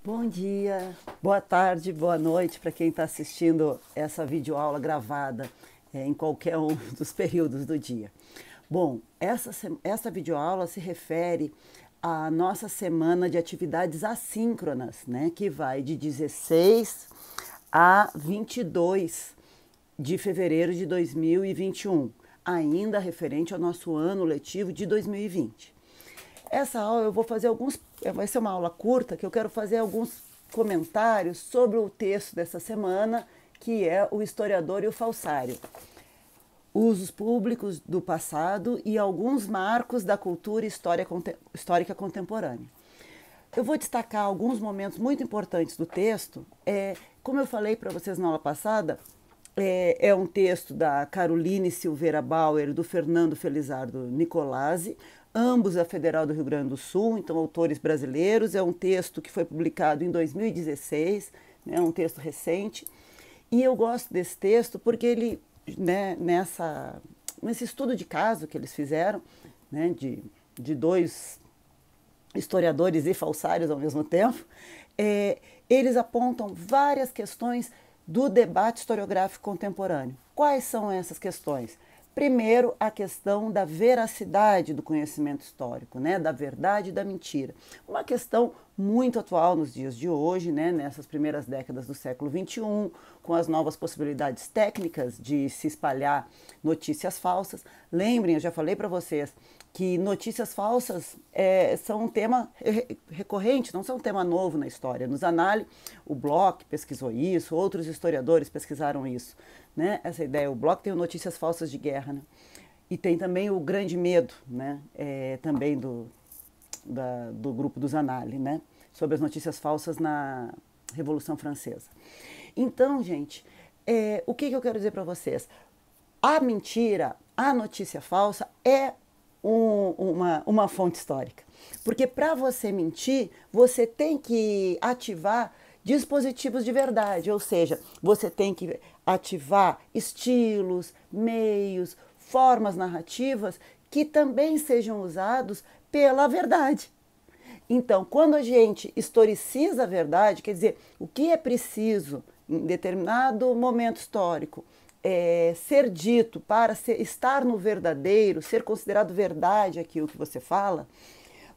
Bom dia, boa tarde, boa noite para quem está assistindo essa videoaula gravada em qualquer um dos períodos do dia. Bom, essa videoaula se refere à nossa semana de atividades assíncronas, né, que vai de 16 a 22 de fevereiro de 2021, ainda referente ao nosso ano letivo de 2020. Essa aula eu vou fazer vai ser uma aula curta, que eu quero fazer alguns comentários sobre o texto dessa semana, que é O Historiador e o Falsário. Usos públicos do passado e alguns marcos da cultura e histórica contemporânea. Eu vou destacar alguns momentos muito importantes do texto. Como eu falei para vocês na aula passada, é um texto da Caroline Silveira Bauer e do Fernando Felizardo Nicolazzi, ambos da Federal do Rio Grande do Sul, então autores brasileiros. É um texto que foi publicado em 2016, né, um texto recente. E eu gosto desse texto porque ele, né, nesse estudo de caso que eles fizeram, né, de dois historiadores e falsários ao mesmo tempo, eles apontam várias questões do debate historiográfico contemporâneo. Quais são essas questões? Primeiro, a questão da veracidade do conhecimento histórico, né? Da verdade e da mentira. Uma questão muito atual nos dias de hoje, né? Nessas primeiras décadas do século XXI, com as novas possibilidades técnicas de se espalhar notícias falsas. Lembrem, eu já falei para vocês, que notícias falsas são um tema recorrente, não são um tema novo na história. Nos Análises, o Bloch pesquisou isso, outros historiadores pesquisaram isso, né? Essa ideia, o Bloch tem o Notícias Falsas de Guerra, né? E tem também o Grande Medo, né? Também do grupo dos Análises, né? Sobre as notícias falsas na Revolução Francesa. Então, gente, o que eu quero dizer para vocês? A mentira, a notícia falsa é uma fonte histórica. Porque para você mentir, você tem que ativar dispositivos de verdade, ou seja, você tem que ativar estilos, meios, formas narrativas que também sejam usados pela verdade. Então, quando a gente historiciza a verdade, quer dizer, o que é preciso em determinado momento histórico ser dito para estar no verdadeiro, ser considerado verdade aquilo que você fala,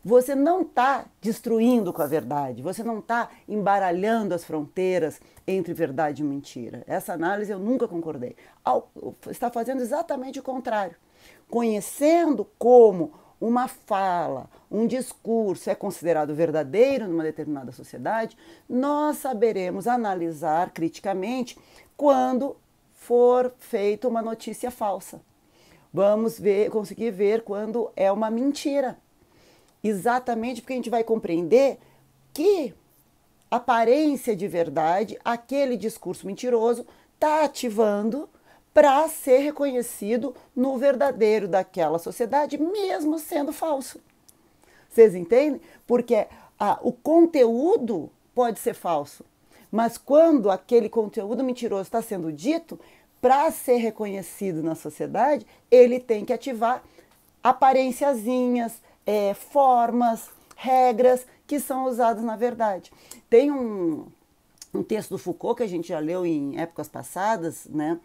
você não está destruindo com a verdade, você não está embaralhando as fronteiras entre verdade e mentira. Essa análise eu nunca concordei. Está fazendo exatamente o contrário. Conhecendo como uma fala, um discurso é considerado verdadeiro numa determinada sociedade, nós saberemos analisar criticamente quando for feita uma notícia falsa. Vamos conseguir ver quando é uma mentira. Exatamente porque a gente vai compreender que aparência de verdade, aquele discurso mentiroso, está ativando para ser reconhecido no verdadeiro daquela sociedade, mesmo sendo falso. Vocês entendem? Porque o conteúdo pode ser falso, mas quando aquele conteúdo mentiroso está sendo dito, para ser reconhecido na sociedade, ele tem que ativar aparenciazinhas, formas, regras que são usadas na verdade. Tem um texto do Foucault que a gente já leu em épocas passadas, né?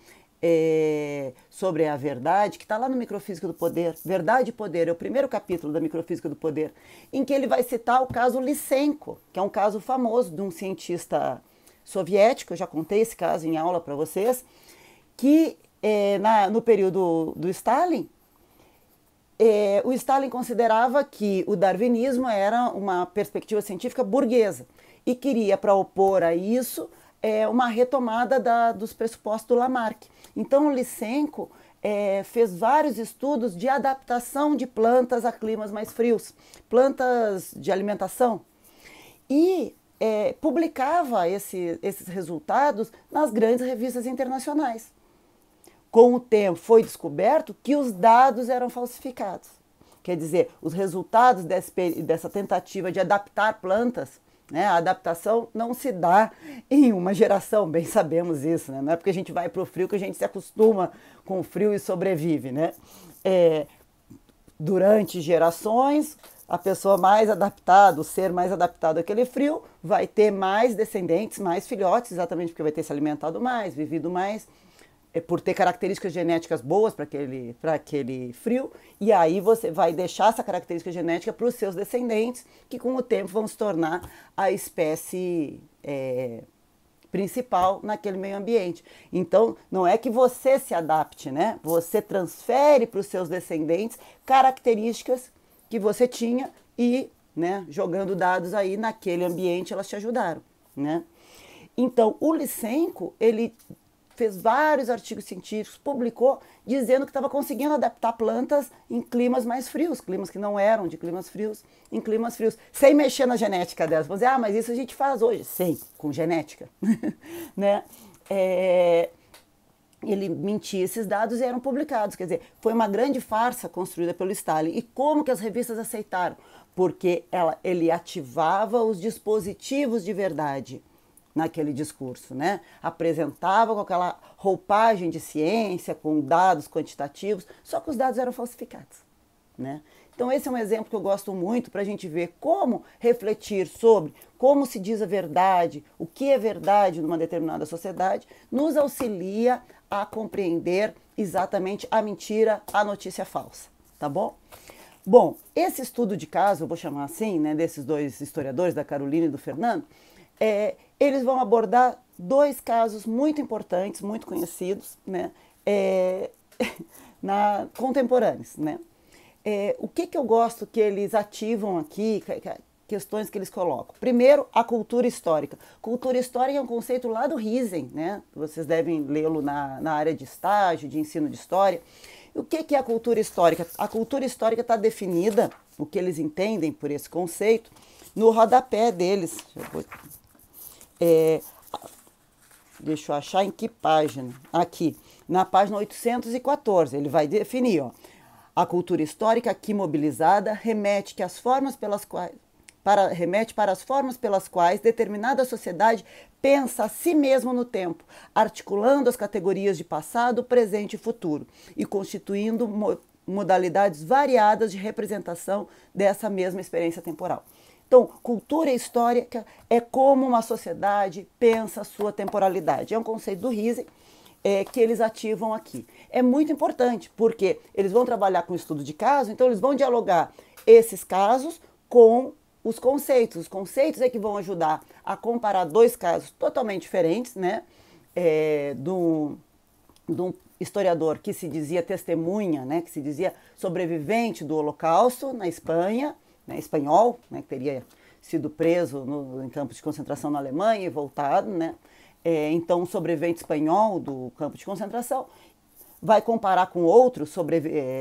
Sobre a verdade, que está lá no Microfísica do Poder. Verdade e Poder, é o primeiro capítulo da Microfísica do Poder, em que ele vai citar o caso Lysenko, que é um caso famoso de um cientista soviético. Eu já contei esse caso em aula para vocês, que no período do Stalin, o Stalin considerava que o darwinismo era uma perspectiva científica burguesa e queria, para opor a isso, uma retomada dos pressupostos do Lamarck. Então, o Lysenko fez vários estudos de adaptação de plantas a climas mais frios, plantas de alimentação, e publicava esses resultados nas grandes revistas internacionais. Com o tempo foi descoberto que os dados eram falsificados. Quer dizer, os resultados dessa tentativa de adaptar plantas, né, a adaptação não se dá em uma geração, bem sabemos isso, né? Não é porque a gente vai para o frio que a gente se acostuma com o frio e sobrevive, né? Durante gerações a pessoa mais adaptada, o ser mais adaptado àquele frio, vai ter mais descendentes, mais filhotes, exatamente porque vai ter se alimentado mais, vivido mais, por ter características genéticas boas para aquele frio, e aí você vai deixar essa característica genética para os seus descendentes, que com o tempo vão se tornar a espécie principal naquele meio ambiente. Então, não é que você se adapte, né? Você transfere para os seus descendentes características que você tinha e, né, jogando dados aí naquele ambiente, elas te ajudaram, né? Então, o Lysenko, ele fez vários artigos científicos, publicou dizendo que estava conseguindo adaptar plantas em climas mais frios, climas que não eram de climas frios, em climas frios, sem mexer na genética delas. Vão dizer, mas isso a gente faz hoje. Sim, com genética. Né? Ele mentia esses dados e eram publicados. Quer dizer, foi uma grande farsa construída pelo Stalin. E como que as revistas aceitaram? Porque ele ativava os dispositivos de verdade naquele discurso, né? Apresentava com aquela roupagem de ciência, com dados quantitativos, só que os dados eram falsificados, né? Então esse é um exemplo que eu gosto muito para a gente ver como refletir sobre como se diz a verdade, o que é verdade numa determinada sociedade, nos auxilia a compreender exatamente a mentira, a notícia falsa, tá bom? Bom, esse estudo de caso, eu vou chamar assim, né, desses dois historiadores, da Carolina e do Fernando, eles vão abordar dois casos muito importantes, muito conhecidos, né, contemporâneos, né? O que eu gosto que eles ativam aqui, questões que eles colocam. Primeiro, a cultura histórica. Cultura histórica é um conceito lá do Riesen, né? Vocês devem lê-lo na área de estágio, de ensino de história. O que é a cultura histórica? A cultura histórica está definida, o que eles entendem por esse conceito, no rodapé deles. Deixa eu achar em que página. Aqui, na página 814, ele vai definir, ó. A cultura histórica aqui mobilizada remete para as formas pelas quais determinada sociedade pensa a si mesma no tempo, articulando as categorias de passado, presente e futuro, e constituindo modalidades variadas de representação dessa mesma experiência temporal. Então, cultura histórica é como uma sociedade pensa a sua temporalidade. É um conceito do Riesen, que eles ativam aqui. É muito importante, porque eles vão trabalhar com estudo de caso, então eles vão dialogar esses casos com os conceitos. Os conceitos é que vão ajudar a comparar dois casos totalmente diferentes, né? De um historiador que se dizia testemunha, né? Que se dizia sobrevivente do Holocausto na Espanha, né? Espanhol, né? Que teria sido preso em campos de concentração na Alemanha e voltado, né? Então, um sobrevivente espanhol do campo de concentração vai comparar com outros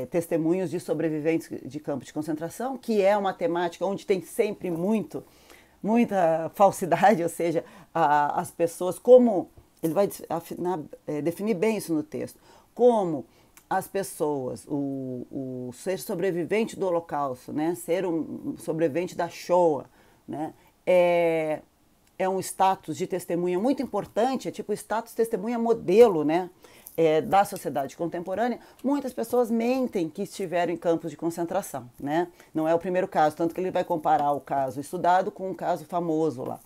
testemunhos de sobreviventes de campo de concentração, que é uma temática onde tem sempre muita falsidade, ou seja, as pessoas, como ele vai definir bem isso no texto, como as pessoas, o ser sobrevivente do Holocausto, né, ser um sobrevivente da Shoah, né, é um status de testemunha muito importante, é tipo o status testemunha modelo, né, da sociedade contemporânea. Muitas pessoas mentem que estiveram em campos de concentração, né? Não é o primeiro caso, tanto que ele vai comparar o caso estudado com um caso famoso lá.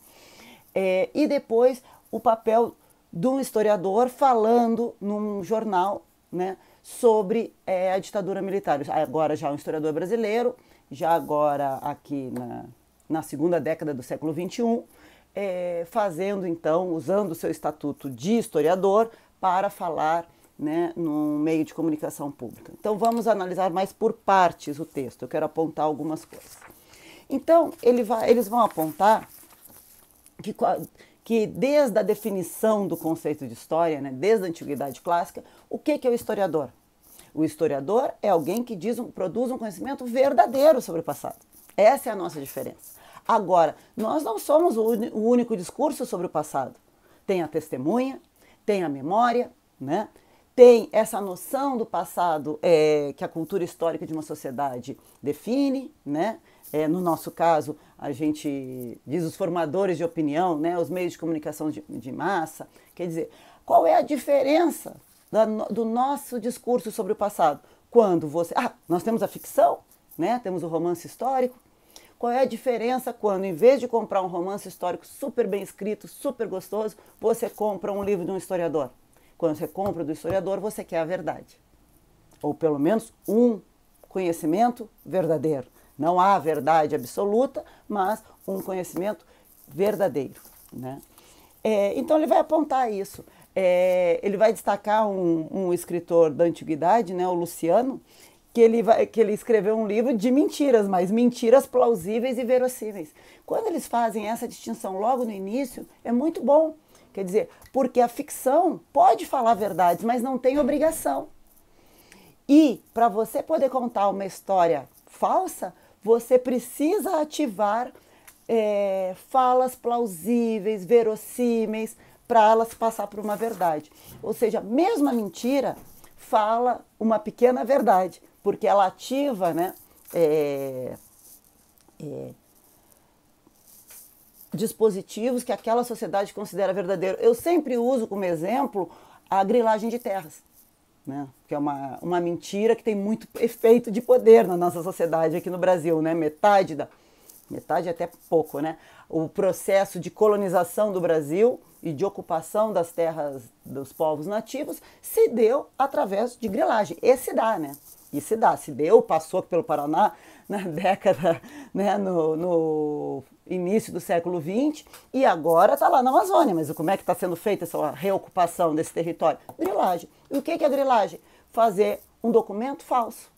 E depois o papel de um historiador falando num jornal, né, sobre a ditadura militar. Agora já um historiador brasileiro, já agora aqui na segunda década do século XXI, fazendo então, usando o seu estatuto de historiador para falar, né, num meio de comunicação pública. Então vamos analisar mais por partes o texto, eu quero apontar algumas coisas. Então eles vão apontar que desde a definição do conceito de história, né, desde a Antiguidade Clássica, o que é o historiador? O historiador é alguém que produz um conhecimento verdadeiro sobre o passado. Essa é a nossa diferença. Agora, nós não somos o único discurso sobre o passado. Tem a testemunha, tem a memória, né? Tem essa noção do passado que a cultura histórica de uma sociedade define, né? No nosso caso, a gente diz os formadores de opinião, né? Os meios de comunicação de massa. Quer dizer, qual é a diferença do nosso discurso sobre o passado? Quando nós temos a ficção, né? Temos o romance histórico, Qual é a diferença quando, em vez de comprar um romance histórico super bem escrito, super gostoso, você compra um livro de um historiador? Quando você compra do historiador, você quer a verdade. Ou pelo menos um conhecimento verdadeiro. Não há verdade absoluta, mas um conhecimento verdadeiro, né? Então ele vai apontar isso. Ele vai destacar um escritor da antiguidade, né, o Luciano, que ele escreveu um livro de mentiras, mas mentiras plausíveis e verossímeis. Quando eles fazem essa distinção logo no início, é muito bom. Quer dizer, porque a ficção pode falar verdades, mas não tem obrigação. E para você poder contar uma história falsa, você precisa ativar falas plausíveis, verossímeis, para elas passar por uma verdade. Ou seja, mesmo a mentira fala uma pequena verdade, porque ela ativa, né, dispositivos que aquela sociedade considera verdadeiro. Eu sempre uso como exemplo a grilagem de terras, né, que é uma mentira que tem muito efeito de poder na nossa sociedade aqui no Brasil, né? Metade é até pouco, né? O processo de colonização do Brasil e de ocupação das terras dos povos nativos se deu através de grilagem. E se dá, né? Se deu, passou pelo Paraná na década, né, no início do século XX, e agora está lá na Amazônia. Mas como é que está sendo feita essa reocupação desse território? Grilagem. E o que é a grilagem? Fazer um documento falso,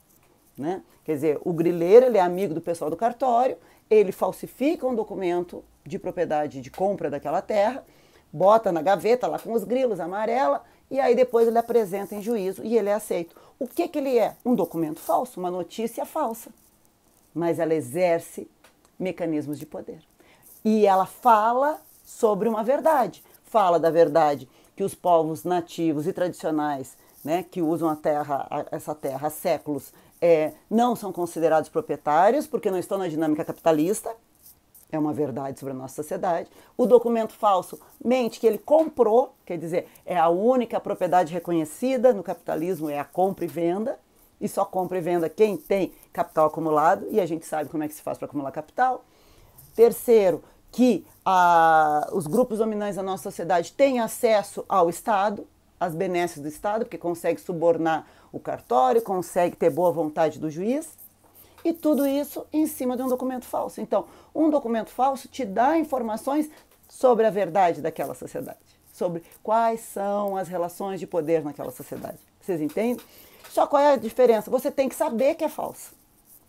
né? Quer dizer, o grileiro, ele é amigo do pessoal do cartório, ele falsifica um documento de propriedade de compra daquela terra, bota na gaveta lá com os grilos, amarela, e aí depois ele apresenta em juízo e ele é aceito. O que ele é? Um documento falso, uma notícia falsa. Mas ela exerce mecanismos de poder. E ela fala sobre uma verdade. Fala da verdade que os povos nativos e tradicionais, né, que usam essa terra há séculos, não são considerados proprietários porque não estão na dinâmica capitalista. É uma verdade sobre a nossa sociedade. O documento falso mente que ele comprou, quer dizer, é a única propriedade reconhecida no capitalismo, é a compra e venda, e só compra e venda quem tem capital acumulado, e a gente sabe como é que se faz para acumular capital. Terceiro, que os grupos dominantes da nossa sociedade têm acesso ao Estado, às benesses do Estado, porque consegue subornar o cartório, consegue ter boa vontade do juiz, e tudo isso em cima de um documento falso. Então, um documento falso te dá informações sobre a verdade daquela sociedade, sobre quais são as relações de poder naquela sociedade. Vocês entendem? Só qual é a diferença? Você tem que saber que é falso,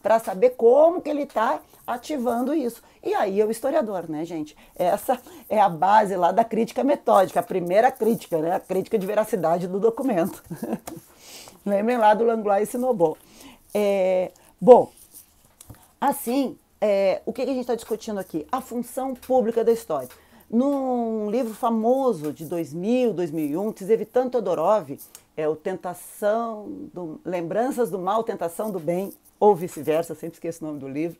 para saber como que ele está ativando isso. E aí é o historiador, né, gente? Essa é a base lá da crítica metódica, a primeira crítica, né? A crítica de veracidade do documento. Lembrem lá do Langlois e Sinobon. Bom, assim, o que a gente está discutindo aqui? A função pública da história. Num livro famoso de 2000, 2001, Tzvetan Todorov, Lembranças do Mal, Tentação do Bem, ou vice-versa, sempre esqueço o nome do livro.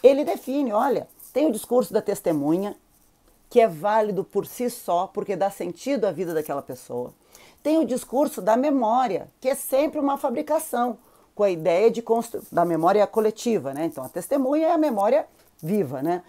Ele define, olha, tem o discurso da testemunha, que é válido por si só, porque dá sentido à vida daquela pessoa. Tem o discurso da memória, que é sempre uma fabricação, com a ideia da memória coletiva, né? Então, a testemunha é a memória viva, né?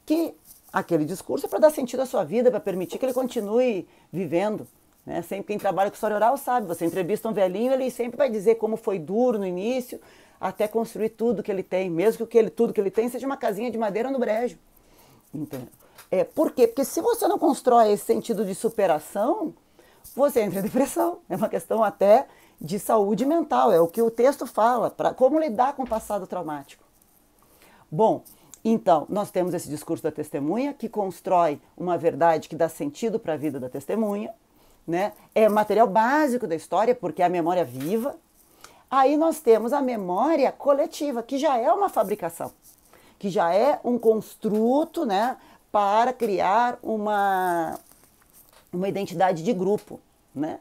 Que aquele discurso é para dar sentido à sua vida, para permitir que ele continue vivendo, né? Sempre quem trabalha com história oral sabe, você entrevista um velhinho, ele sempre vai dizer como foi duro no início, até construir tudo que ele tem, mesmo que tudo que ele tem seja uma casinha de madeira no brejo. Entendeu? Por quê? Porque se você não constrói esse sentido de superação, você entra em depressão. É uma questão até de saúde mental, é o que o texto fala, para como lidar com o passado traumático. Bom, então, nós temos esse discurso da testemunha, que constrói uma verdade que dá sentido para a vida da testemunha, né? É material básico da história, porque é a memória viva. Aí nós temos a memória coletiva, que já é uma fabricação, que já é um construto, né, para criar uma identidade de grupo, né?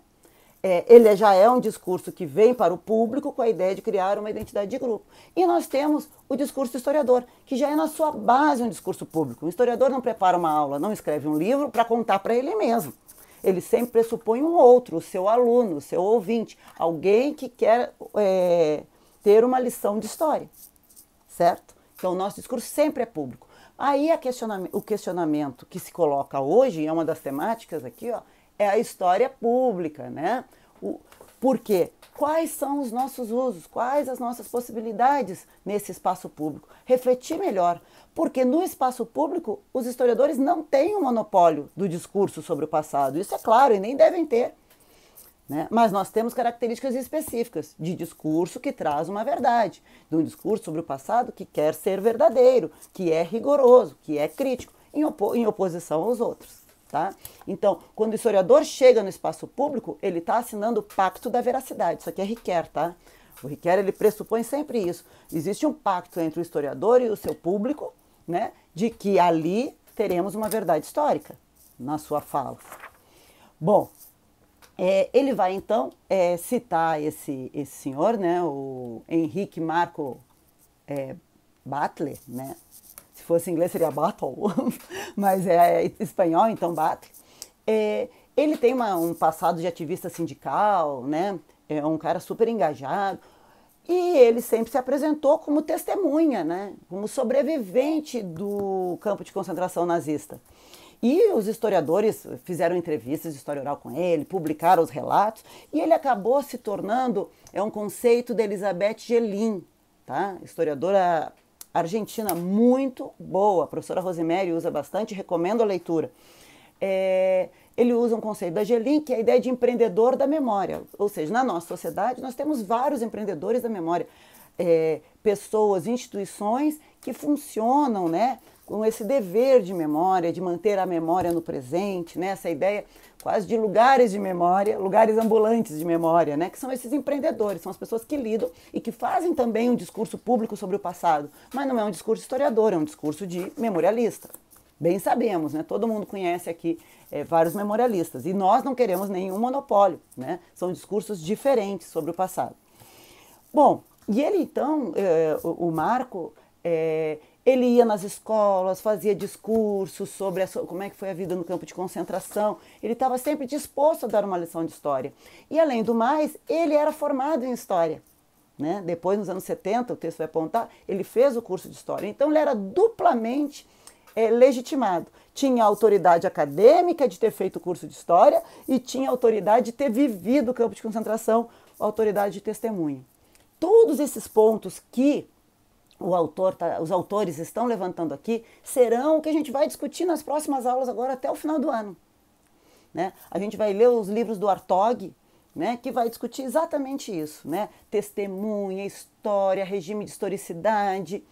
Ele já é um discurso que vem para o público com a ideia de criar uma identidade de grupo. E nós temos o discurso do historiador, que já é na sua base um discurso público. O historiador não prepara uma aula, não escreve um livro para contar para ele mesmo. Ele sempre pressupõe um outro, o seu aluno, o seu ouvinte, alguém que quer ter uma lição de história, certo? Então, o nosso discurso sempre é público. Aí o questionamento que se coloca hoje, é uma das temáticas aqui, ó, é a história pública, né? Por quê? Quais são os nossos usos? Quais as nossas possibilidades nesse espaço público? Refletir melhor, porque no espaço público os historiadores não têm um monopólio do discurso sobre o passado. Isso é claro, e nem devem ter. Né? Mas nós temos características específicas de discurso que traz uma verdade, de um discurso sobre o passado que quer ser verdadeiro, que é rigoroso, que é crítico, em oposição aos outros. Tá? Então, quando o historiador chega no espaço público, ele está assinando o pacto da veracidade. Isso aqui é Ricoeur, tá? O Ricoeur, ele pressupõe sempre isso. Existe um pacto entre o historiador e o seu público, né, de que ali teremos uma verdade histórica na sua fala. Bom, ele vai então citar esse senhor, né, o Henrique Marco Batlle, né? Se fosse em inglês seria Battle, mas é espanhol, então Batlle. Ele tem um passado de ativista sindical, né? É um cara super engajado. E ele sempre se apresentou como testemunha, né? Como sobrevivente do campo de concentração nazista. E os historiadores fizeram entrevistas de história oral com ele, publicaram os relatos, e ele acabou se tornando um conceito de Elizabeth Gelin, tá? Historiadora argentina muito boa, a professora Rosemary usa bastante, recomendo a leitura. Ele usa um conceito da Gelin, que é a ideia de empreendedor da memória, ou seja, na nossa sociedade nós temos vários empreendedores da memória, pessoas, instituições que funcionam, né, com esse dever de memória, de manter a memória no presente, né, essa ideia quase de lugares de memória, lugares ambulantes de memória, né, que são esses empreendedores, são as pessoas que lidam e que fazem também um discurso público sobre o passado, mas não é um discurso historiador, é um discurso de memorialista. Bem sabemos, né, todo mundo conhece aqui vários memorialistas, e nós não queremos nenhum monopólio, né, são discursos diferentes sobre o passado. Bom, e ele então, o Marco, ele ia nas escolas, fazia discursos sobre como é que foi a vida no campo de concentração. Ele estava sempre disposto a dar uma lição de história. E, além do mais, ele era formado em história. Né? Depois, nos anos 70, o texto vai apontar, ele fez o curso de história. Então, ele era duplamente legitimado. Tinha autoridade acadêmica de ter feito o curso de história e tinha autoridade de ter vivido o campo de concentração, autoridade de testemunho. Todos esses pontos que os autores estão levantando aqui serão o que a gente vai discutir nas próximas aulas agora até o final do ano. Né? A gente vai ler os livros do Hartog, né, que vai discutir exatamente isso, né? Testemunha, história, regime de historicidade,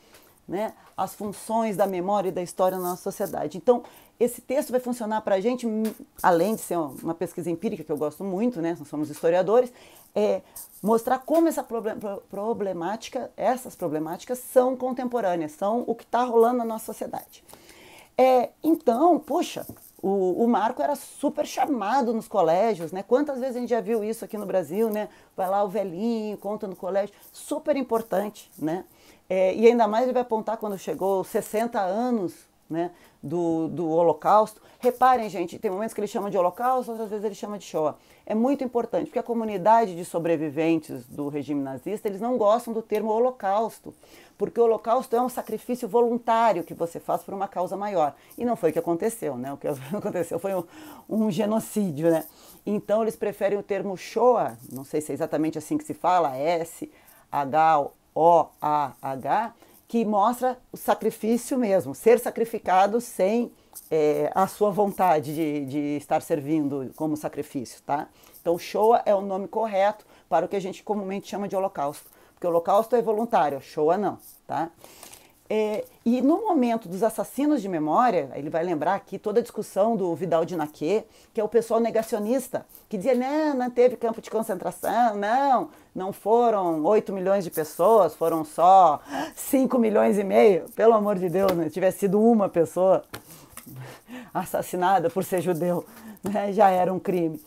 né, as funções da memória e da história na nossa sociedade. Então, esse texto vai funcionar para a gente, além de ser uma pesquisa empírica, que eu gosto muito, né, nós somos historiadores, mostrar como essas problemáticas são contemporâneas, são o que está rolando na nossa sociedade. Então, puxa, o Marco era super chamado nos colégios, né? Quantas vezes a gente já viu isso aqui no Brasil, né? Vai lá o velhinho, conta no colégio, super importante, né? E ainda mais ele vai apontar quando chegou aos 60 anos, né, do Holocausto. Reparem, gente, tem momentos que ele chama de Holocausto, outras vezes ele chama de Shoah. É muito importante, porque a comunidade de sobreviventes do regime nazista, eles não gostam do termo Holocausto, porque o Holocausto é um sacrifício voluntário que você faz por uma causa maior. E não foi o que aconteceu, né? O que aconteceu foi um genocídio, né? Então eles preferem o termo Shoah, não sei se é exatamente assim que se fala, S-H-O-A-H, que mostra o sacrifício mesmo, ser sacrificado sem a sua vontade de estar servindo como sacrifício, tá? Então, Shoah é o nome correto para o que a gente comumente chama de Holocausto, porque o Holocausto é voluntário, Shoah não, tá? E no momento dos assassinos de memória, ele vai lembrar aqui toda a discussão do Vidal de Naquet, que é o pessoal negacionista, que dizia, não teve campo de concentração, não foram 8 milhões de pessoas, foram só 5 milhões e meio, pelo amor de Deus, né? Se tivesse sido uma pessoa assassinada por ser judeu, né? Já era um crime.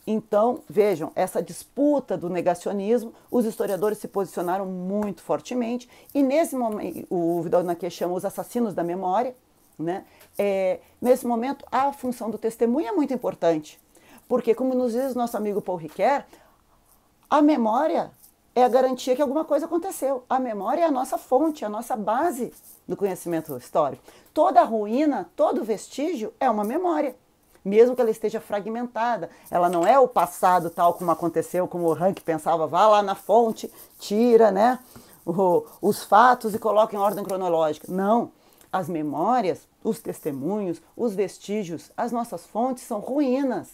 Então, vejam, essa disputa do negacionismo, os historiadores se posicionaram muito fortemente, e nesse momento, o Vidal de Naquet chama os assassinos da memória, né? Nesse momento, a função do testemunho é muito importante, porque, como nos diz nosso amigo Paul Ricoeur, a memória é a garantia que alguma coisa aconteceu. A memória é a nossa fonte, a nossa base do conhecimento histórico. Toda ruína, todo vestígio é uma memória, mesmo que ela esteja fragmentada. Ela não é o passado tal como aconteceu, como o Rank pensava, vá lá na fonte, tira, né, os fatos e coloca em ordem cronológica. Não. As memórias, os testemunhos, os vestígios, as nossas fontes são ruínas,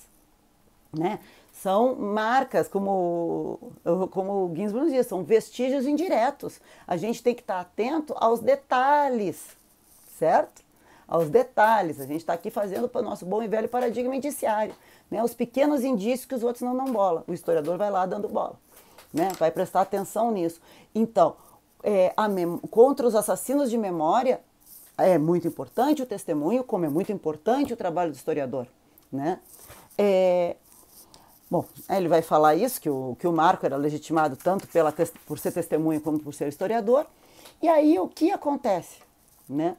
né? São marcas, como o Ginsburg diz, são vestígios indiretos. A gente tem que estar atento aos detalhes, certo? Aos detalhes. A gente está aqui fazendo para o nosso bom e velho paradigma indiciário, né? Os pequenos indícios que os outros não dão bola. O historiador vai lá dando bola, né? Vai prestar atenção nisso. Então, contra os assassinos de memória, é muito importante o testemunho, como é muito importante o trabalho do historiador, né? Bom, ele vai falar isso, que o Marco era legitimado tanto por ser testemunho como por ser historiador. E aí o que acontece, né?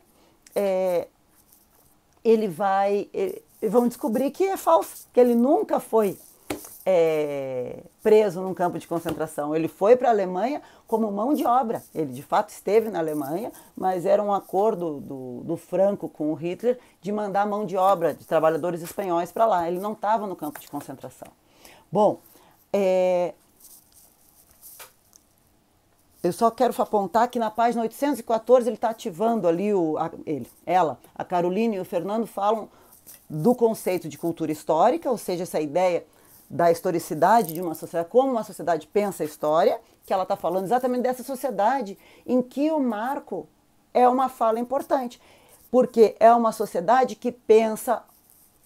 Vão descobrir que é falso, que ele nunca foi preso num campo de concentração. Ele foi para a Alemanha como mão de obra. Ele de fato esteve na Alemanha, mas era um acordo do Franco com o Hitler de mandar mão de obra de trabalhadores espanhóis para lá. Ele não estava no campo de concentração. Bom, eu só quero apontar que na página 814 ele está ativando ali, a Carolina e o Fernando falam do conceito de cultura histórica, ou seja, essa ideia da historicidade de uma sociedade, como uma sociedade pensa a história, que ela está falando exatamente dessa sociedade em que o Marco é uma fala importante, porque é uma sociedade que pensa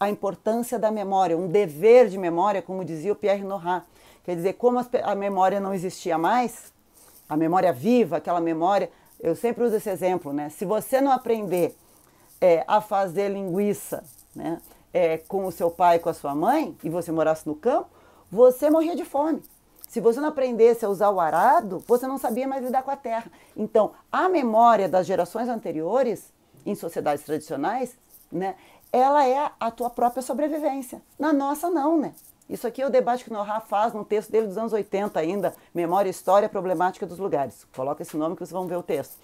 a importância da memória, um dever de memória, como dizia o Pierre Nora. Quer dizer, como a memória não existia mais, a memória viva, aquela memória, eu sempre uso esse exemplo, né? Se você não aprender a fazer linguiça, né, com o seu pai e com a sua mãe, e você morasse no campo, você morria de fome. Se você não aprendesse a usar o arado, você não sabia mais lidar com a terra. Então, a memória das gerações anteriores, em sociedades tradicionais, né, ela é a tua própria sobrevivência. Na nossa, não, né? Isso aqui é o debate que o Nora faz num texto dele dos anos 80 ainda, Memória e História Problemática dos Lugares. Coloca esse nome que vocês vão ver o texto.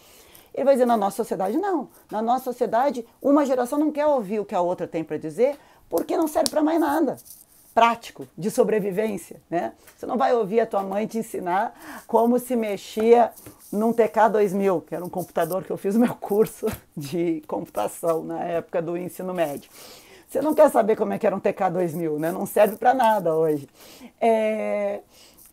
Ele vai dizer, na nossa sociedade, não. Na nossa sociedade, uma geração não quer ouvir o que a outra tem para dizer, porque não serve para mais nada prático, de sobrevivência, né? Você não vai ouvir a tua mãe te ensinar como se mexia num TK-2000, que era um computador que eu fiz o meu curso de computação na época do ensino médio. Você não quer saber como é que era um TK-2000, né? Não serve para nada hoje.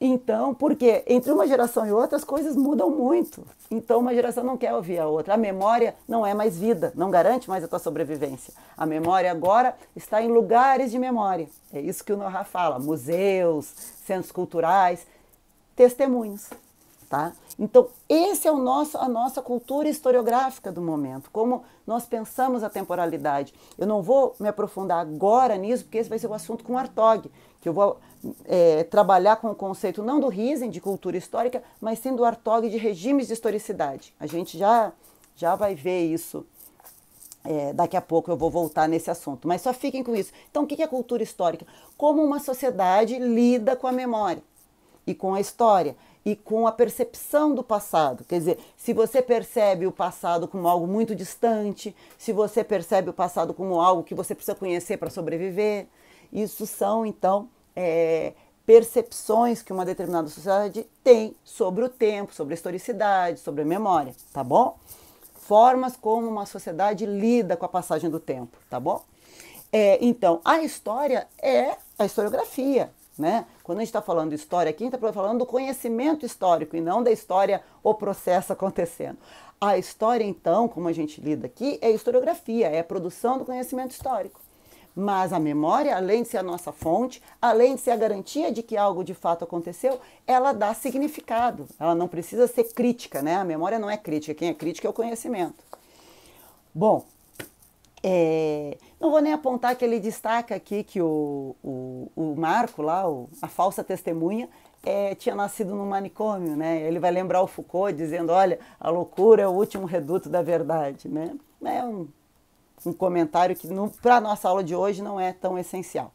Então, porque entre uma geração e outra as coisas mudam muito. Então, uma geração não quer ouvir a outra. A memória não é mais vida, não garante mais a tua sobrevivência. A memória agora está em lugares de memória. É isso que o Nora fala, museus, centros culturais, testemunhos. Tá? Então, esse é a nossa cultura historiográfica do momento, como nós pensamos a temporalidade. Eu não vou me aprofundar agora nisso, porque esse vai ser o assunto com o Hartog, que eu vou trabalhar com o conceito não do Riesen, de cultura histórica, mas sim do Hartog, de regimes de historicidade. A gente já vai ver isso. Daqui a pouco eu vou voltar nesse assunto, mas só fiquem com isso. Então, o que é cultura histórica? Como uma sociedade lida com a memória e com a história e com a percepção do passado. Quer dizer, se você percebe o passado como algo muito distante, se você percebe o passado como algo que você precisa conhecer para sobreviver, isso são, então, percepções que uma determinada sociedade tem sobre o tempo, sobre a historicidade, sobre a memória, tá bom? Formas como uma sociedade lida com a passagem do tempo, tá bom? Então, a história é a historiografia, né? Quando a gente está falando de história aqui, a gente está falando do conhecimento histórico e não da história, o processo acontecendo. A história, então, como a gente lida aqui, é historiografia, é a produção do conhecimento histórico. Mas a memória, além de ser a nossa fonte, além de ser a garantia de que algo de fato aconteceu, ela dá significado. Ela não precisa ser crítica, né? A memória não é crítica, quem é crítica é o conhecimento. Bom, não vou nem apontar que ele destaca aqui que o Marco lá, a falsa testemunha, tinha nascido num manicômio, né? Ele vai lembrar o Foucault dizendo, olha, a loucura é o último reduto da verdade, né? É um comentário que para a nossa aula de hoje não é tão essencial.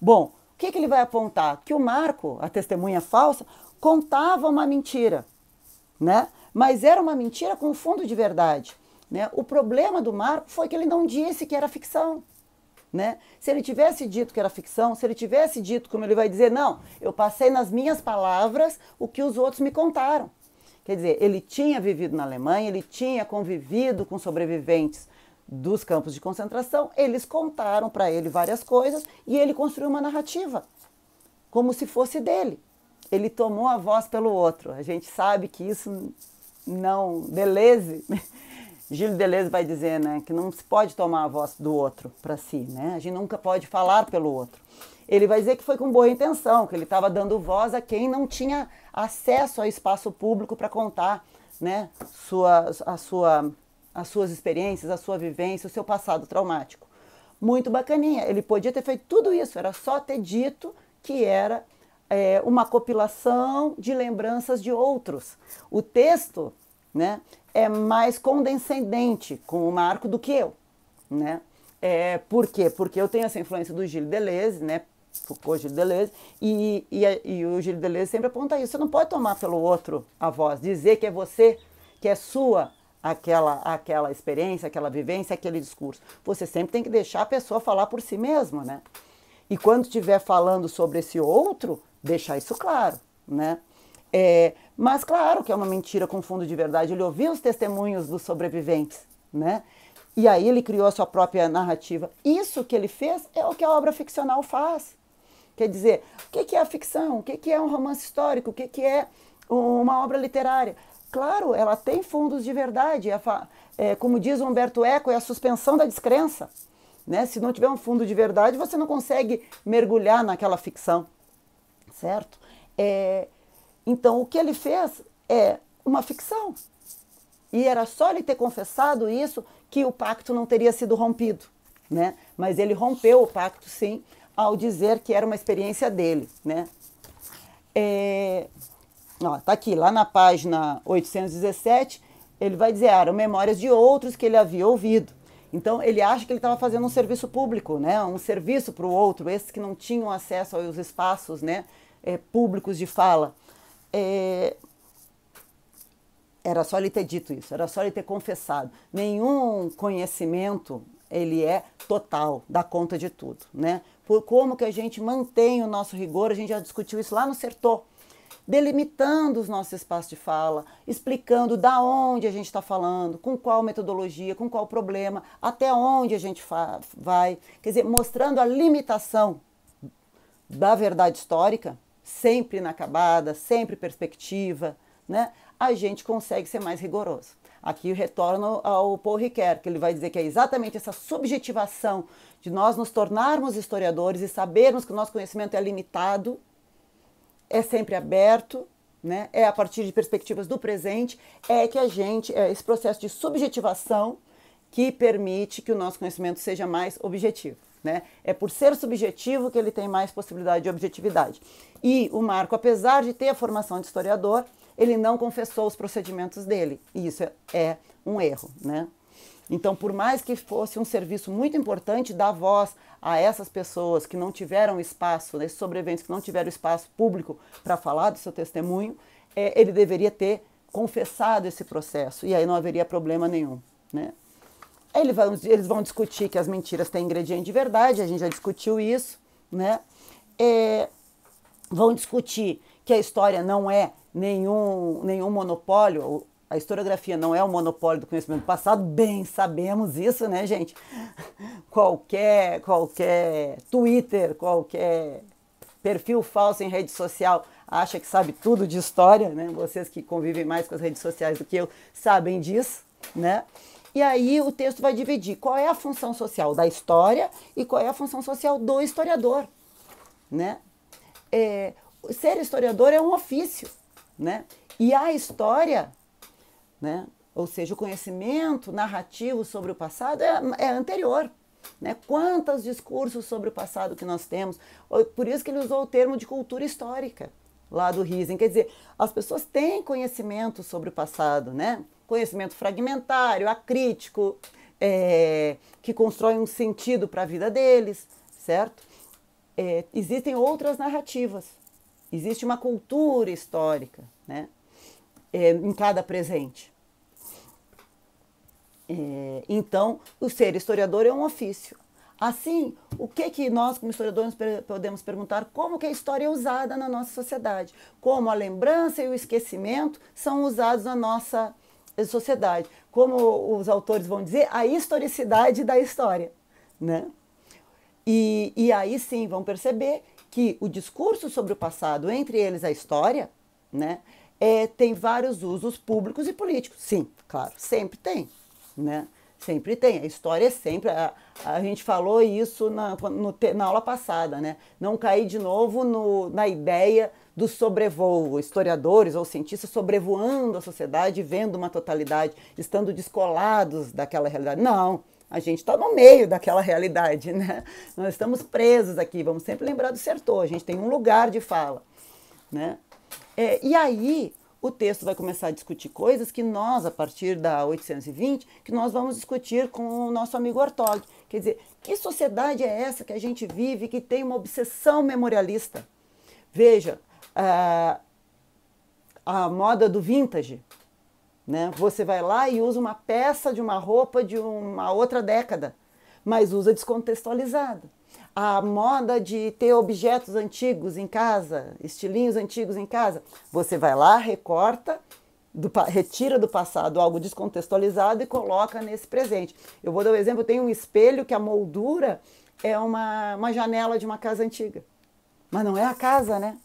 Bom, o que ele vai apontar? Que o Marco, a testemunha falsa, contava uma mentira, né? Mas era uma mentira com fundo de verdade, né? O problema do Marco foi que ele não disse que era ficção, né? Se ele tivesse dito que era ficção, se ele tivesse dito, como ele vai dizer, não, eu passei nas minhas palavras o que os outros me contaram. Quer dizer, ele tinha vivido na Alemanha, ele tinha convivido com sobreviventes dos campos de concentração, eles contaram para ele várias coisas e ele construiu uma narrativa, como se fosse dele. Ele tomou a voz pelo outro. A gente sabe que isso não... Deleuze, Gilles Deleuze vai dizer, né, que não se pode tomar a voz do outro para si, né? A gente nunca pode falar pelo outro. Ele vai dizer que foi com boa intenção, que ele estava dando voz a quem não tinha acesso ao espaço público para contar, né, as suas experiências, a sua vivência, o seu passado traumático. Muito bacaninha. Ele podia ter feito tudo isso, era só ter dito que era uma compilação de lembranças de outros. O texto, né, é mais condescendente com o Marco do que eu, né? Por quê? Porque eu tenho essa influência do Gilles Deleuze, né? Foucault, Gilles Deleuze, e o Gilles Deleuze sempre aponta isso. Você não pode tomar pelo outro a voz, dizer que é você, que é sua aquela experiência, aquela vivência, aquele discurso. Você sempre tem que deixar a pessoa falar por si mesma, né? E quando estiver falando sobre esse outro, deixar isso claro, né? Mas claro que é uma mentira com fundo de verdade. Ele ouviu os testemunhos dos sobreviventes, né? E aí ele criou a sua própria narrativa. Isso que ele fez é o que a obra ficcional faz. Quer dizer, o que é a ficção? O que é um romance histórico? O que é uma obra literária? Claro, ela tem fundos de verdade. Como diz o Humberto Eco, é a suspensão da descrença, né? Se não tiver um fundo de verdade, você não consegue mergulhar naquela ficção, certo? Então, o que ele fez é uma ficção. E era só ele ter confessado isso que o pacto não teria sido rompido, né? Mas ele rompeu o pacto, sim, ao dizer que era uma experiência dele, né? Tá aqui, lá na página 817, ele vai dizer, eram memórias de outros que ele havia ouvido. Então, ele acha que ele estava fazendo um serviço público, né? Um serviço para o outro, esses que não tinham acesso aos espaços, né, públicos de fala. Era só ele ter dito isso, era só ele ter confessado. Nenhum conhecimento, ele é total, dá conta de tudo, né? Por como que a gente mantém o nosso rigor, a gente já discutiu isso lá no Sertor, delimitando os nossos espaços de fala, explicando da onde a gente está falando, com qual metodologia, com qual problema, até onde a gente vai, quer dizer, mostrando a limitação da verdade histórica, sempre inacabada, sempre perspectiva, né? A gente consegue ser mais rigoroso. Aqui eu retorno ao Paul Ricoeur, que ele vai dizer que é exatamente essa subjetivação de nós nos tornarmos historiadores e sabermos que o nosso conhecimento é limitado, é sempre aberto, né? É a partir de perspectivas do presente, que a gente, esse processo de subjetivação que permite que o nosso conhecimento seja mais objetivo, né? É por ser subjetivo que ele tem mais possibilidade de objetividade. E o Marco, apesar de ter a formação de historiador, ele não confessou os procedimentos dele, e isso é um erro, né? Então, por mais que fosse um serviço muito importante dar voz a essas pessoas que não tiveram espaço, esses sobreviventes que não tiveram espaço público para falar do seu testemunho, ele deveria ter confessado esse processo, e aí não haveria problema nenhum, né? Aí eles vão discutir que as mentiras têm ingrediente de verdade, a gente já discutiu isso, né? Vão discutir que a história não é nenhum monopólio, a historiografia não é o monopólio do conhecimento passado, bem sabemos isso, né, gente? Qualquer Twitter, qualquer perfil falso em rede social acha que sabe tudo de história, né? Vocês que convivem mais com as redes sociais do que eu sabem disso, né? E aí o texto vai dividir qual é a função social da história e qual é a função social do historiador, né? Ser historiador é um ofício, né? E a história, né? Ou seja, o conhecimento narrativo sobre o passado é anterior, né? Quantos discursos sobre o passado que nós temos? Por isso que ele usou o termo de cultura histórica lá do Riesing. Quer dizer, as pessoas têm conhecimento sobre o passado, né? Conhecimento fragmentário, acrítico, que constrói um sentido para a vida deles, certo? existem outras narrativas, existe uma cultura histórica, né, em cada presente. Então, o ser historiador é um ofício. Assim, o que nós, como historiadores, podemos perguntar? Como que a história é usada na nossa sociedade? Como a lembrança e o esquecimento são usados na nossa sociedade? Como os autores vão dizer, a historicidade da história, né? E aí sim, vão perceber que o discurso sobre o passado, entre eles a história, né, tem vários usos públicos e políticos. Sim, claro, sempre tem, né? Sempre tem. A história é sempre... A gente falou isso na aula passada, né? Não cair de novo na ideia do sobrevoo, historiadores ou cientistas sobrevoando a sociedade, vendo uma totalidade, estando descolados daquela realidade. Não, a gente está no meio daquela realidade, né? Nós estamos presos aqui, vamos sempre lembrar do Sertor, a gente tem um lugar de fala, né? E aí o texto vai começar a discutir coisas que nós, a partir da 820, que nós vamos discutir com o nosso amigo Hartog. Quer dizer, que sociedade é essa que a gente vive, que tem uma obsessão memorialista? Veja, a moda do vintage, né? Você vai lá e usa uma peça de uma roupa de uma outra década, mas usa descontextualizada. A moda de ter objetos antigos em casa, estilinhos antigos em casa, você vai lá, recorta, retira do passado algo descontextualizado e coloca nesse presente. Eu vou dar um exemplo, eu tenho um espelho que a moldura é uma janela de uma casa antiga, mas não é a casa, né?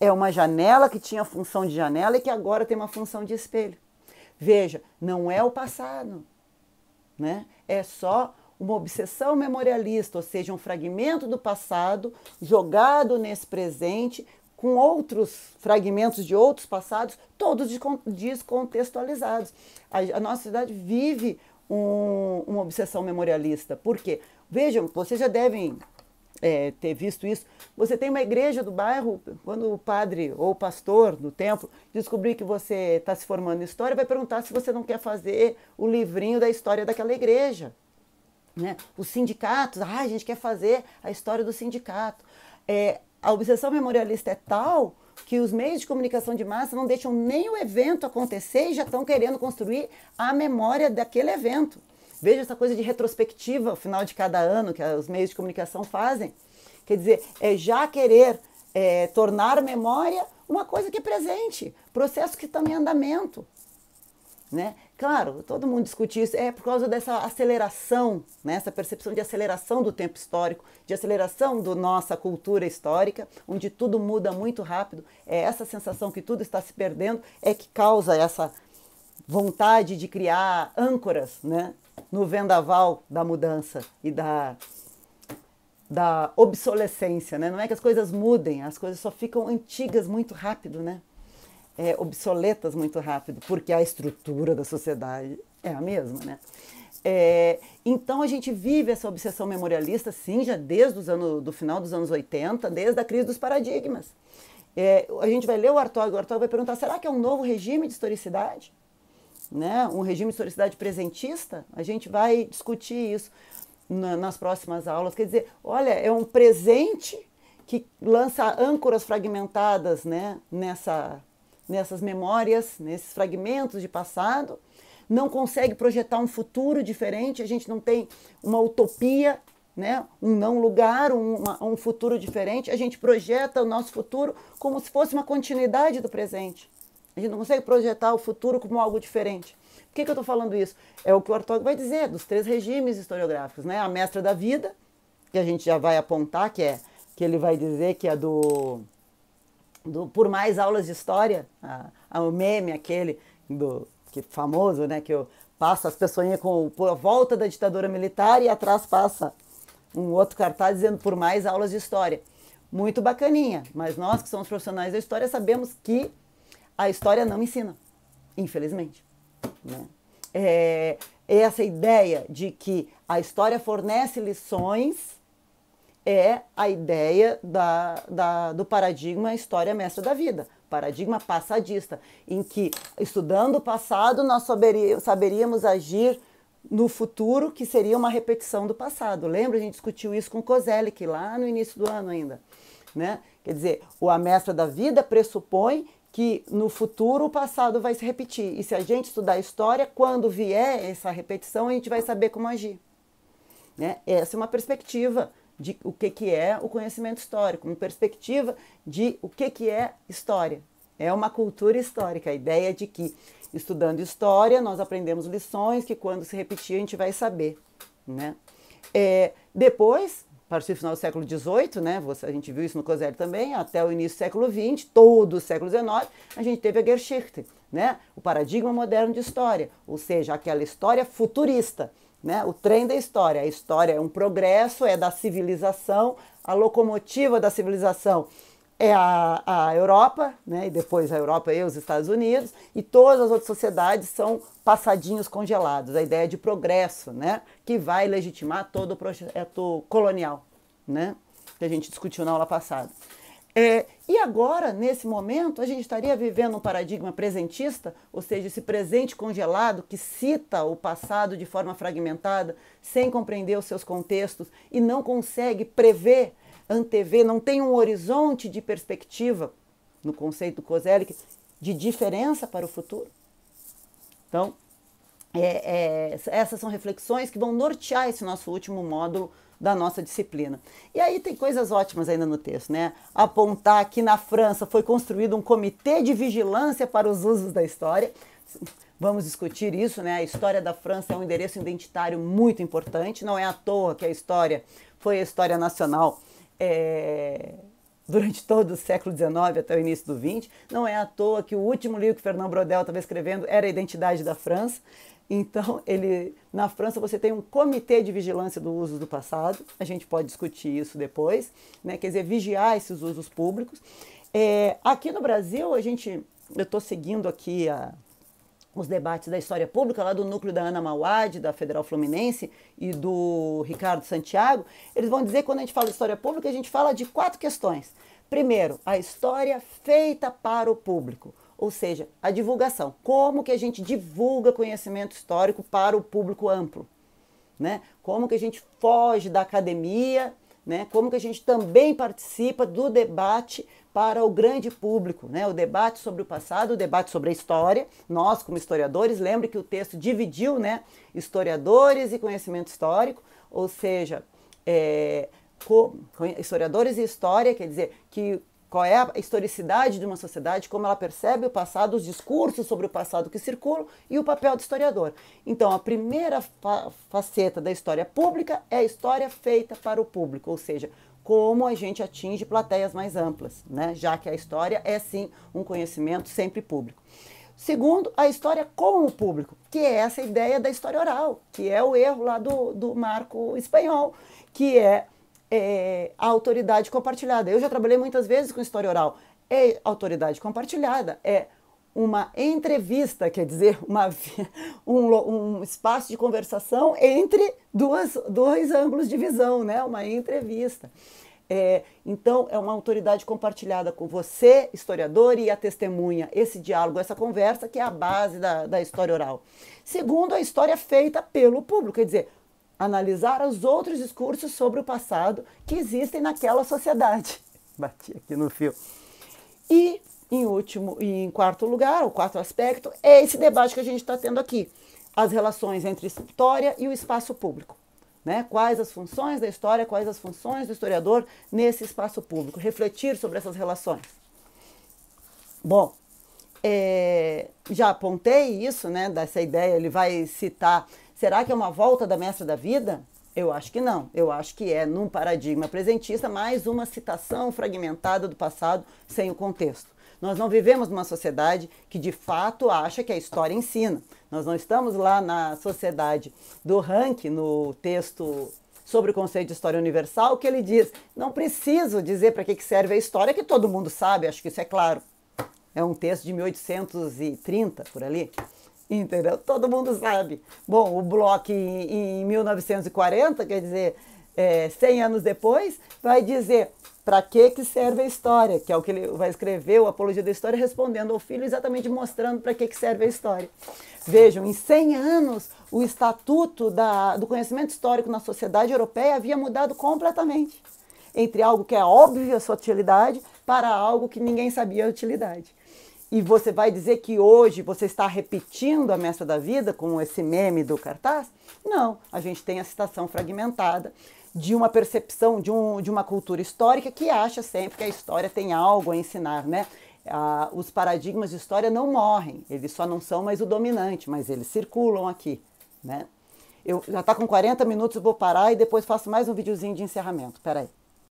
É uma janela que tinha função de janela e que agora tem uma função de espelho. Veja, não é o passado, né? É só uma obsessão memorialista, ou seja, um fragmento do passado jogado nesse presente com outros fragmentos de outros passados, todos descontextualizados. A nossa sociedade vive uma obsessão memorialista. Por quê? Vejam, vocês já devem ter visto isso. Você tem uma igreja do bairro, quando o padre ou o pastor do templo descobrir que você está se formando em história, vai perguntar se você não quer fazer o livrinho da história daquela igreja. Né? Os sindicatos, a gente quer fazer a história do sindicato. A obsessão memorialista é tal que os meios de comunicação de massa não deixam nem o evento acontecer e já estão querendo construir a memória daquele evento. Veja essa coisa de retrospectiva ao final de cada ano que os meios de comunicação fazem. Quer dizer, já querer tornar memória uma coisa que é presente, processo que está em andamento. Né? Claro, todo mundo discute isso, por causa dessa aceleração, né? Essa percepção de aceleração do tempo histórico, de aceleração da nossa cultura histórica, onde tudo muda muito rápido. Essa sensação que tudo está se perdendo que causa essa vontade de criar âncoras, né? No vendaval da mudança e da obsolescência. Né? Não é que as coisas mudem, as coisas só ficam antigas muito rápido, né? Obsoletas muito rápido, porque a estrutura da sociedade é a mesma, né? Então a gente vive essa obsessão memorialista, sim, já desde do final dos anos 80, desde a crise dos paradigmas. A gente vai ler o Hartog vai perguntar, será que é um novo regime de historicidade? Né? Um regime de historicidade presentista? A gente vai discutir isso nas próximas aulas. Quer dizer, olha, é um presente que lança âncoras fragmentadas, né, nessas memórias, nesses fragmentos de passado, não consegue projetar um futuro diferente, a gente não tem uma utopia, né? Um não lugar, um futuro diferente, a gente projeta o nosso futuro como se fosse uma continuidade do presente. A gente não consegue projetar o futuro como algo diferente. Por que eu estou falando isso? É o que o Hartog vai dizer, dos 3 regimes historiográficos, né? A mestra da vida, que a gente já vai apontar, que ele vai dizer que é por mais aulas de história, o meme aquele que famoso, né, que eu passo as pessoinhas por volta da ditadura militar e atrás passa um outro cartaz dizendo por mais aulas de história. Muito bacaninha, mas nós que somos profissionais da história sabemos que a história não ensina, infelizmente. Né? Essa ideia de que a história fornece lições é a ideia do paradigma história mestra da vida, paradigma passadista, em que, estudando o passado, nós saberíamos agir no futuro, que seria uma repetição do passado. Lembra? A gente discutiu isso com Kozelik lá no início do ano ainda, né? Quer dizer, a mestra da vida pressupõe que no futuro o passado vai se repetir. E se a gente estudar a história, quando vier essa repetição, a gente vai saber como agir, né? Essa é uma perspectiva de o que é o conhecimento histórico, uma perspectiva de o que é história. É uma cultura histórica, a ideia de que, estudando história, nós aprendemos lições que, quando se repetir, a gente vai saber, né? Depois, a partir do final do século XVIII, né, a gente viu isso no Kozelik também, até o início do século XX, todo o século XIX, a gente teve a Geschichte, né, o paradigma moderno de história, ou seja, aquela história futurista, né, o trem da história. A história é um progresso, é da civilização, a locomotiva da civilização é a Europa, né, e depois a Europa e os Estados Unidos, e todas as outras sociedades são passadinhos congelados. A ideia de progresso, né, que vai legitimar todo o projeto colonial, né, que a gente discutiu na aula passada. E agora, nesse momento, a gente estaria vivendo um paradigma presentista, ou seja, esse presente congelado que cita o passado de forma fragmentada, sem compreender os seus contextos e não consegue prever, antever, não tem um horizonte de perspectiva, no conceito do Kozelik, de diferença para o futuro. Então, essas são reflexões que vão nortear esse nosso último módulo da nossa disciplina. E aí tem coisas ótimas ainda no texto, né? Apontar que na França foi construído um comitê de vigilância para os usos da história. Vamos discutir isso, né? A história da França é um endereço identitário muito importante. Não é à toa que a história foi a história nacional durante todo o século XIX até o início do XX. Não é à toa que o último livro que Fernand Braudel estava escrevendo era a Identidade da França. Então, na França você tem um comitê de vigilância do uso do passado, a gente pode discutir isso depois, né? Quer dizer, vigiar esses usos públicos. Aqui no Brasil, eu estou seguindo aqui os debates da história pública, lá do núcleo da Ana Mauad, da Federal Fluminense, e do Ricardo Santiago. Eles vão dizer que quando a gente fala de história pública, a gente fala de 4 questões. Primeiro, a história feita para o público. Ou seja, a divulgação. Como que a gente divulga conhecimento histórico para o público amplo, né? Como que a gente foge da academia, né? Como que a gente também participa do debate para o grande público, né? O debate sobre o passado, o debate sobre a história. Nós, como historiadores, lembre que o texto dividiu, né, historiadores e conhecimento histórico, ou seja, historiadores e história, quer dizer que qual é a historicidade de uma sociedade, como ela percebe o passado, os discursos sobre o passado que circulam e o papel do historiador. Então, a primeira faceta da história pública é a história feita para o público, ou seja, como a gente atinge plateias mais amplas, né? Já que a história é, sim, um conhecimento sempre público. Segundo, a história com o público, que é essa ideia da história oral, que é o erro lá do marco espanhol, que é a autoridade compartilhada. Eu já trabalhei muitas vezes com história oral. Autoridade compartilhada é uma entrevista, quer dizer, um espaço de conversação entre dois ângulos de visão, né? Uma entrevista. Então, é uma autoridade compartilhada com você, historiador, e a testemunha. Esse diálogo, essa conversa, que é a base da história oral. Segundo, a história feita pelo público, quer dizer, analisar os outros discursos sobre o passado que existem naquela sociedade. Bati aqui no fio. E, em quarto lugar, o quarto aspecto, é esse debate que a gente está tendo aqui. As relações entre história e o espaço público, né? Quais as funções da história, quais as funções do historiador nesse espaço público. Refletir sobre essas relações. Bom, já apontei isso, né? Dessa ideia, ele vai citar... Será que é uma volta da mestra da vida? Eu acho que não. Eu acho que é, num paradigma presentista, mais uma citação fragmentada do passado sem o contexto. Nós não vivemos numa sociedade que, de fato, acha que a história ensina. Nós não estamos lá na sociedade do Rank, no texto sobre o conceito de história universal, que ele diz, não preciso dizer para que serve a história, que todo mundo sabe, acho que isso é claro. É um texto de 1830, por ali. Entendeu? Todo mundo sabe. Bom, o Bloch em 1940, quer dizer, 100 anos depois, vai dizer, para que serve a história, que é o que ele vai escrever, o Apologia da História, respondendo ao filho, exatamente mostrando para que serve a história. Vejam, em 100 anos, o estatuto do conhecimento histórico na sociedade europeia havia mudado completamente, entre algo que é óbvio a sua utilidade para algo que ninguém sabia a utilidade. E você vai dizer que hoje você está repetindo a Mestra da Vida com esse meme do cartaz? Não, a gente tem a citação fragmentada de uma percepção de uma cultura histórica que acha sempre que a história tem algo a ensinar, né? Os paradigmas de história não morrem, eles só não são mais o dominante, mas eles circulam aqui, né? Já está com 40 minutos, eu vou parar e depois faço mais um videozinho de encerramento. Espera aí.